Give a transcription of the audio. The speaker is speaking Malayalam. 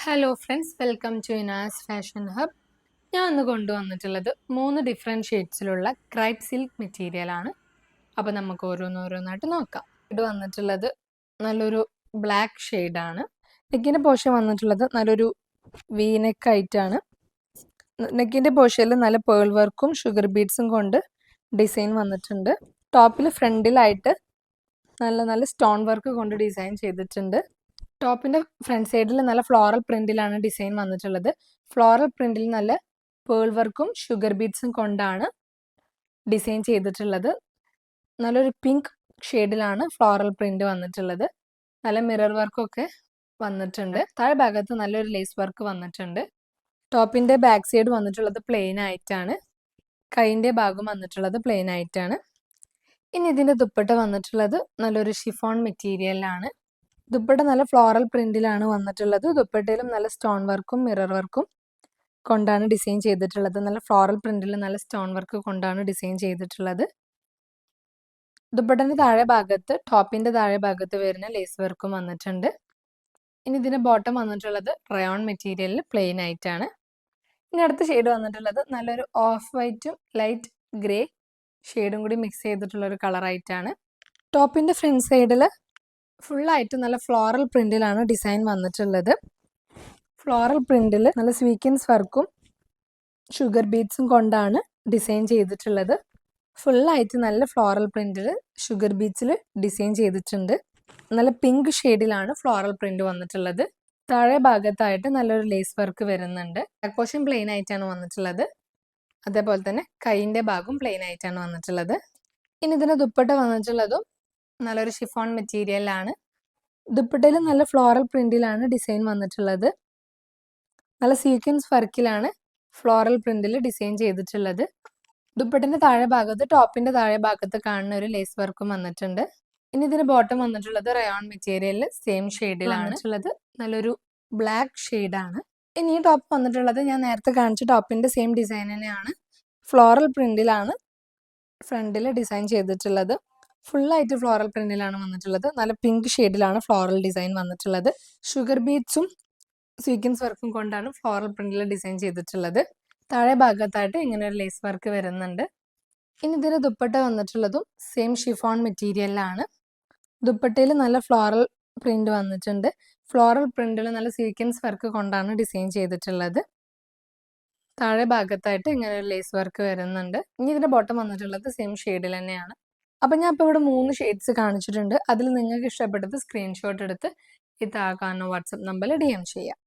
Hello friends, welcome to Ina's fashion hub. ഞാൻ ഇന്ന് കൊണ്ടുവന്നിട്ടുള്ളത് 3 ഡിഫറെൻറ്റ് ഷെയ്ഡ്സിലുള്ള ക്രൈപ്പ് സിൽക്ക് മെറ്റീരിയലാണ്. അപ്പോൾ നമുക്ക് ഓരോന്നോരോന്നായിട്ട് നോക്കാം. ഇത് വന്നിട്ടുള്ളത് നല്ലൊരു ബ്ലാക്ക് ഷെയ്ഡാണ്. നെക്കിൻ്റെ പോർഷൻ വന്നിട്ടുള്ളത് നല്ലൊരു വീനെക്ക് ആയിട്ടാണ്. നെക്കിൻ്റെ പോർഷനിൽ നല്ല പേൾ വർക്കും ഷുഗർ ബീഡ്സും കൊണ്ട് ഡിസൈൻ വന്നിട്ടുണ്ട്. ടോപ്പിൽ ഫ്രണ്ടിലായിട്ട് നല്ല നല്ല സ്റ്റോൺ വർക്ക് കൊണ്ട് ഡിസൈൻ ചെയ്തിട്ടുണ്ട്. ടോപ്പിന്റെ ഫ്രണ്ട് സൈഡിൽ നല്ല ഫ്ലോറൽ പ്രിന്റിലാണ് ഡിസൈൻ വന്നിട്ടുള്ളത്. ഫ്ലോറൽ പ്രിന്റിൽ നല്ല പേൾ വർക്കും ഷുഗർ ബീഡ്സും കൊണ്ടാണ് ഡിസൈൻ ചെയ്തിട്ടുള്ളത്. നല്ലൊരു പിങ്ക് ഷെയ്ഡിലാണ് ഫ്ലോറൽ പ്രിന്റ് വന്നിട്ടുള്ളത്. നല്ല മിറർ വർക്കൊക്കെ വന്നിട്ടുണ്ട്. താഴെ ഭാഗത്ത് നല്ലൊരു ലേസ് വർക്ക് വന്നിട്ടുണ്ട്. ടോപ്പിന്റെ ബാക്ക് സൈഡ് വന്നിട്ടുള്ളത് പ്ലെയിൻ ആയിട്ടാണ്. കൈയിന്റെ ഭാഗം വന്നിട്ടുള്ളത് പ്ലെയിൻ ആയിട്ടാണ്. ഇനി ഇതിന്റെ ദുപ്പട്ട വന്നിട്ടുള്ളത് നല്ലൊരു ഷിഫോൺ മെറ്റീരിയലാണ്. ദുപ്പട്ട നല്ല ഫ്ലോറൽ പ്രിന്റിലാണ് വന്നിട്ടുള്ളത്. ദുപ്പട്ടയിലും നല്ല സ്റ്റോൺ വർക്കും മിറർ വർക്കും കൊണ്ടാണ് ഡിസൈൻ ചെയ്തിട്ടുള്ളത്. നല്ല ഫ്ലോറൽ പ്രിന്റിൽ നല്ല സ്റ്റോൺ വർക്ക് കൊണ്ടാണ് ഡിസൈൻ ചെയ്തിട്ടുള്ളത്. ദുപ്പട്ടന്റെ താഴെ ഭാഗത്ത് ടോപ്പിന്റെ താഴെ ഭാഗത്ത് വരുന്ന ലേസ് വർക്കും വന്നിട്ടുണ്ട്. ഇനി ഇതിന്റെ ബോട്ടം വന്നിട്ടുള്ളത് റയോൺ മെറ്റീരിയലിൽ പ്ലെയിൻ ആയിട്ടാണ്. ഇനി അടുത്ത ഷെയ്ഡ് വന്നിട്ടുള്ളത് നല്ലൊരു ഓഫ് വൈറ്റും ലൈറ്റ് ഗ്രേ ഷെയ്ഡും കൂടി മിക്സ് ചെയ്തിട്ടുള്ള ഒരു കളറായിട്ടാണ്. ടോപ്പിന്റെ ഫ്രണ്ട് സൈഡിൽ ഫുള്ളായിട്ട് നല്ല ഫ്ലോറൽ പ്രിന്റിലാണ് ഡിസൈൻ വന്നിട്ടുള്ളത്. ഫ്ലോറൽ പ്രിന്റിൽ നല്ല സ്വീക്വൻസ് വർക്കും ഷുഗർ ബീഡ്സും കൊണ്ടാണ് ഡിസൈൻ ചെയ്തിട്ടുള്ളത്. ഫുള്ളായിട്ട് നല്ല ഫ്ലോറൽ പ്രിന്റിൽ ഷുഗർ ബീഡ്സിൽ ഡിസൈൻ ചെയ്തിട്ടുണ്ട്. നല്ല പിങ്ക് ഷെയ്ഡിലാണ് ഫ്ലോറൽ പ്രിന്റ് വന്നിട്ടുള്ളത്. താഴെ ഭാഗത്തായിട്ട് നല്ലൊരു ലേസ് വർക്ക് വരുന്നുണ്ട്. ബാക്ക് പോർഷൻ പ്ലെയിൻ ആയിട്ടാണ് വന്നിട്ടുള്ളത്. അതേപോലെ തന്നെ കൈയിന്റെ ഭാഗം പ്ലെയിൻ ആയിട്ടാണ് വന്നിട്ടുള്ളത്. ഇനി ഇതിന്റെ ദുപ്പട്ട വന്നിട്ടുള്ളതും നല്ലൊരു ഷിഫോൺ മെറ്റീരിയലാണ്. ദുപ്പട്ടയിൽ നല്ല ഫ്ലോറൽ പ്രിന്റിലാണ് ഡിസൈൻ വന്നിട്ടുള്ളത്. നല്ല സീക്വൻസ് വർക്കിലാണ് ഫ്ലോറൽ പ്രിന്റിൽ ഡിസൈൻ ചെയ്തിട്ടുള്ളത്. ദുപ്പട്ടിന്റെ താഴെ ഭാഗത്ത് ടോപ്പിന്റെ താഴെ ഭാഗത്ത് കാണുന്ന ഒരു ലേസ് വർക്കും വന്നിട്ടുണ്ട്. ഇനി ഇതിന് ബോട്ടം വന്നിട്ടുള്ളത് റയോൺ മെറ്റീരിയലിൽ സെയിം ഷെയ്ഡിലാണ് ഉള്ളത്. നല്ലൊരു ബ്ലാക്ക് ഷെയ്ഡാണ്. ഇനി ഈ ടോപ്പ് വന്നിട്ടുള്ളത് ഞാൻ നേരത്തെ കാണിച്ച ടോപ്പിന്റെ സെയിം ഡിസൈൻ തന്നെയാണ്. ഫ്ലോറൽ പ്രിന്റിലാണ് ഫ്രണ്ടിൽ ഡിസൈൻ ചെയ്തിട്ടുള്ളത്. ഫുള്ളായിട്ട് ഫ്ലോറൽ പ്രിന്റിലാണ് വന്നിട്ടുള്ളത്. നല്ല പിങ്ക് ഷെയ്ഡിലാണ് ഫ്ലോറൽ ഡിസൈൻ വന്നിട്ടുള്ളത്. ഷുഗർ ബീഡ്സും സ്വീക്വൻസ് വർക്കും കൊണ്ടാണ് ഫ്ലോറൽ പ്രിന്റിൽ ഡിസൈൻ ചെയ്തിട്ടുള്ളത്. താഴെ ഭാഗത്തായിട്ട് ഇങ്ങനെ ഒരു ലേസ് വർക്ക് വരുന്നുണ്ട്. ഇനി ഇതിന് ദുപ്പട്ട വന്നിട്ടുള്ളതും സെയിം ഷിഫോൺ മെറ്റീരിയലിലാണ്. ദുപ്പട്ടയിൽ നല്ല ഫ്ലോറൽ പ്രിന്റ് വന്നിട്ടുണ്ട്. ഫ്ലോറൽ പ്രിന്റിൽ നല്ല സ്വീക്വൻസ് വർക്ക് കൊണ്ടാണ് ഡിസൈൻ ചെയ്തിട്ടുള്ളത്. താഴെ ഭാഗത്തായിട്ട് ഇങ്ങനെ ഒരു ലേസ് വർക്ക് വരുന്നുണ്ട്. ഇനി ഇതിന്റെ ബോട്ടം വന്നിട്ടുള്ളത് സെയിം ഷെയ്ഡിൽ തന്നെയാണ്. അപ്പം ഞാൻ ഇപ്പോൾ ഇവിടെ 3 ഷെയ്ഡ്സ് കാണിച്ചിട്ടുണ്ട്. അതിൽ നിങ്ങൾക്ക് ഇഷ്ടപ്പെട്ടത് സ്ക്രീൻഷോട്ട് എടുത്ത് ഈ താഴെ കാണുന്ന വാട്സപ്പ് നമ്പറിൽ DM ചെയ്യാം.